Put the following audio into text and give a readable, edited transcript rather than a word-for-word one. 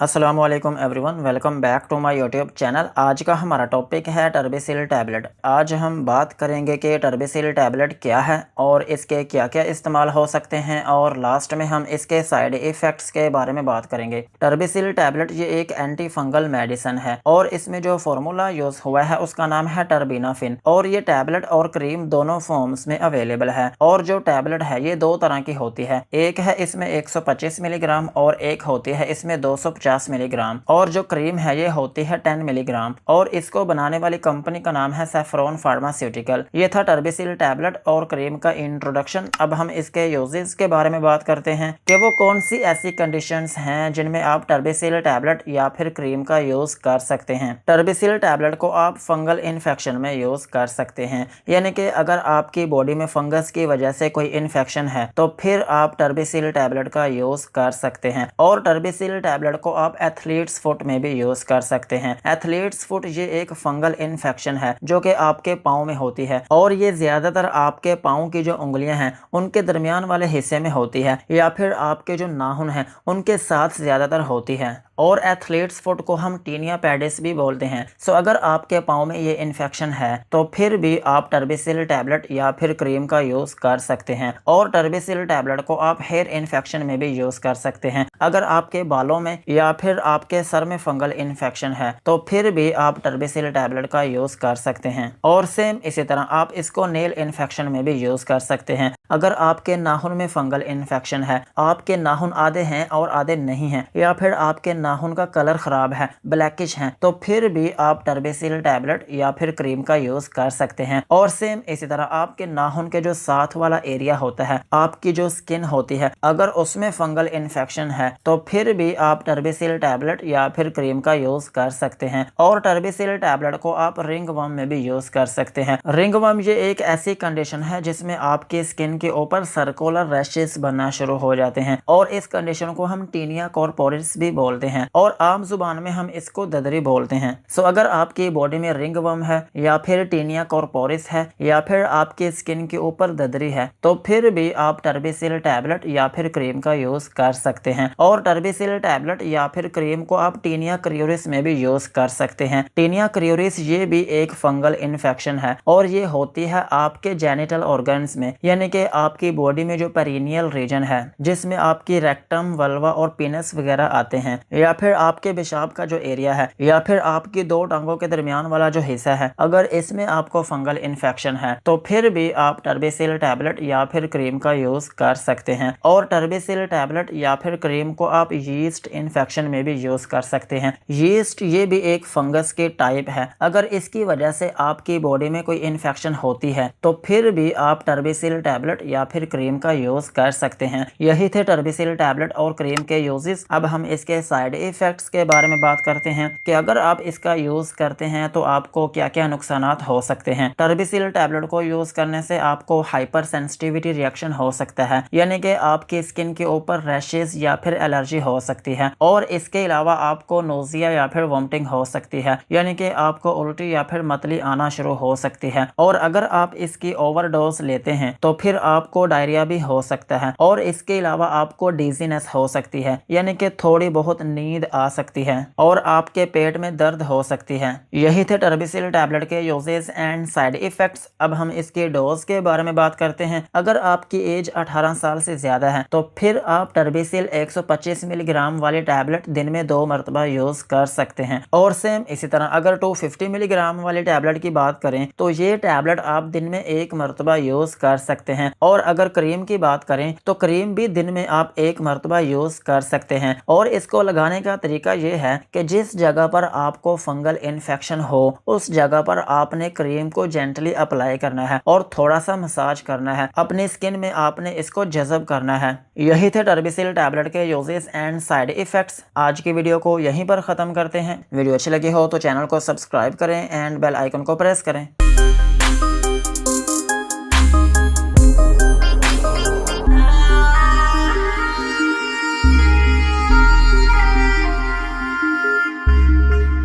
अस्सलाम वालेकुम everyone, welcome back to my YouTube channel. आज का हमारा टॉपिक है टर्बिसिल टैबलेट। आज हम बात करेंगे कि टर्बिसिल टैबलेट क्या है और इसके क्या क्या इस्तेमाल हो सकते हैं, और लास्ट में हम इसके साइड इफ़ेक्ट्स के बारे में बात करेंगे। टर्बिसिल टैबलेट ये एक एंटी फंगल मेडिसिन है और इसमें जो फार्मूला यूज़ हुआ है उसका नाम है टर्बिनाफिन, और ये टैबलेट और क्रीम दोनों फॉर्म्स में अवेलेबल है। और जो टैबलेट है ये दो तरह की होती है, एक है इसमें 125 मिलीग्राम और एक होती है इसमें 250 मिलीग्राम, और जो क्रीम है ये होती है 10 मिलीग्राम। और इसको बनाने वाली कंपनी का नाम है सैफरॉन फार्मास्यूटिकल। ये था टर्बिसिल टैबलेट और क्रीम का इंट्रोडक्शन। अब हम इसके यूजेस के बारे में बात करते हैं कि वो कौन सी ऐसी कंडीशंस हैं जिनमें आप टर्बिसिल टैबलेट या फिर क्रीम का यूज कर सकते हैं। टर्बिसिल टैबलेट को आप फंगल इन्फेक्शन में यूज कर सकते हैं, यानी कि अगर आपकी बॉडी में फंगस की वजह से कोई इन्फेक्शन है तो फिर आप टर्बिसिल टैबलेट का यूज कर सकते हैं। और टर्बिसिल टैबलेट को आप एथलीट्स फुट में भी यूज कर सकते हैं। एथलीट्स फुट ये एक फंगल इन्फेक्शन है जो कि आपके पाँव में होती है, और ये ज्यादातर आपके पाँव की जो उंगलियां हैं उनके दरमियान वाले हिस्से में होती है, या फिर आपके जो नाखून हैं उनके साथ ज्यादातर होती है। और एथलीट्स फुट को हम टीनिया पेडिस भी बोलते हैं। सो अगर आपके पाँव में ये इन्फेक्शन है तो फिर भी आप टर्बिसिल टैबलेट या फिर क्रीम का यूज कर सकते हैं। और टर्बिसिल टैबलेट को आप हेयर इन्फेक्शन में भी यूज कर सकते हैं। अगर आपके बालों में या फिर आपके सर में फंगल इन्फेक्शन है तो फिर भी आप टर्बिसिल टैबलेट का यूज कर सकते हैं। और सेम इसी तरह आप इसको नेल इन्फेक्शन में भी यूज कर सकते हैं। अगर आपके नाखून में फंगल इन्फेक्शन है, आपके नाखून आधे हैं और आधे नहीं हैं, या फिर आपके नाखून का कलर खराब है, ब्लैकिश है, तो फिर भी आप टर्बिसिल टैबलेट या फिर क्रीम का यूज कर सकते हैं। और सेम इसी तरह आपके नाखून के जो साथ वाला एरिया होता है, आपकी जो स्किन होती है, अगर उसमें फंगल इन्फेक्शन है तो फिर भी आप टर्बिसिल टैबलेट या फिर क्रीम का यूज कर सकते हैं। और टर्बिसिल टैबलेट को आप रिंगवर्म में भी यूज कर सकते हैं। रिंगवर्म ये एक ऐसी कंडीशन है जिसमें आपकी स्किन के ऊपर सर्कुलर रैशेस बनना शुरू हो जाते हैं, और इस कंडीशन को हम टीनिया कॉर्पोरिस भी बोलते हैं, और आम जुबान में हम इसको ददरी बोलते हैं। सो अगर आपकी बॉडी में रिंगवर्म है या फिर टीनिया कॉर्पोरिस है या फिर आपकी स्किन के ऊपर ददरी है तो फिर भी आप टर्बिसिल टैबलेट या फिर क्रीम का यूज कर सकते हैं। और टर्बिसिल टैबलेट या फिर क्रीम को आप टीनिया क्रियोरिस में भी यूज कर सकते हैं। टीनिया क्रियोरिस ये भी एक फंगल इन्फेक्शन है, और ये होती है आपके जेनिटल ऑर्गन्स में, यानी कि आपकी बॉडी में जो पेरिनियल रीजन है जिसमें आपकी रेक्टम, वल्वा और पीनस वगैरह आते हैं, या फिर आपके पेशाब का जो एरिया है, या फिर आपकी दो टांगों के दरमियान वाला जो हिस्सा है, अगर इसमें आपको फंगल इन्फेक्शन है तो फिर भी आप टर्बिसिल टैबलेट या फिर क्रीम का यूज कर सकते हैं। और टर्बिसिल टैबलेट या फिर क्रीम को आप यीस्ट इन्फेक्शन में भी यूज कर सकते हैं। यीस्ट ये भी एक फंगस के टाइप है, अगर इसकी वजह से आपकी बॉडी में कोई इन्फेक्शन होती है तो फिर भी आप टर्बिसिल टैबलेट या फिर क्रीम का यूज कर सकते हैं। यही थे टर्बिसिल टैबलेट और क्रीम के यूजेस। अब हम इसके साइड इफेक्ट्स के बारे में बात करते हैं कि अगर आप इसका यूज करते हैं तो आपको क्या क्या नुकसानात हो सकते हैं। टर्बिसिल टैबलेट को यूज करने से आपको हाइपर सेंसिटिविटी रिएक्शन हो सकता है, यानी कि आपकी स्किन के ऊपर रैशेस या फिर एलर्जी हो सकती है। और इसके अलावा आपको नोजिया या फिर वोमिटिंग हो सकती है, यानी कि आपको उल्टी या फिर मतली आना शुरू हो सकती है। और अगर आप इसकी ओवरडोज लेते हैं तो फिर आपको डायरिया भी हो सकता है। और इसके अलावा आपको डिजीनेस हो सकती है, यानी कि थोड़ी बहुत नींद आ सकती है, और आपके पेट में दर्द हो सकती है। यही थे टर्बिसिल टैबलेट के यूजेस एंड साइड इफेक्ट्स। अब हम इसके डोज के बारे में बात करते हैं। अगर आपकी एज 18 साल से ज्यादा है तो फिर आप टर्बिसिल 125 मिलीग्राम वाली टैबलेट दिन में 2 मरतबा यूज कर सकते हैं। और सेम इसी तरह अगर 250 मिलीग्राम वाली टैबलेट की बात करें तो ये टैबलेट आप दिन में 1 मरतबा यूज कर सकते हैं। और अगर क्रीम की बात करें तो क्रीम भी दिन में आप 1 मरतबा यूज कर सकते हैं। और इसको लगाने का तरीका ये है कि जिस जगह पर आपको फंगल इन्फेक्शन हो उस जगह पर आपने क्रीम को जेंटली अप्लाई करना है और थोड़ा सा मसाज करना है, अपनी स्किन में आपने इसको जज़ब करना है। यही थे टर्बिसिल टैबलेट के यूजेस एंड साइड इफेक्ट्स। आज की वीडियो को यहीं पर खत्म करते हैं। वीडियो अच्छी लगी हो तो चैनल को सब्सक्राइब करें एंड बेल आइकन को प्रेस करें।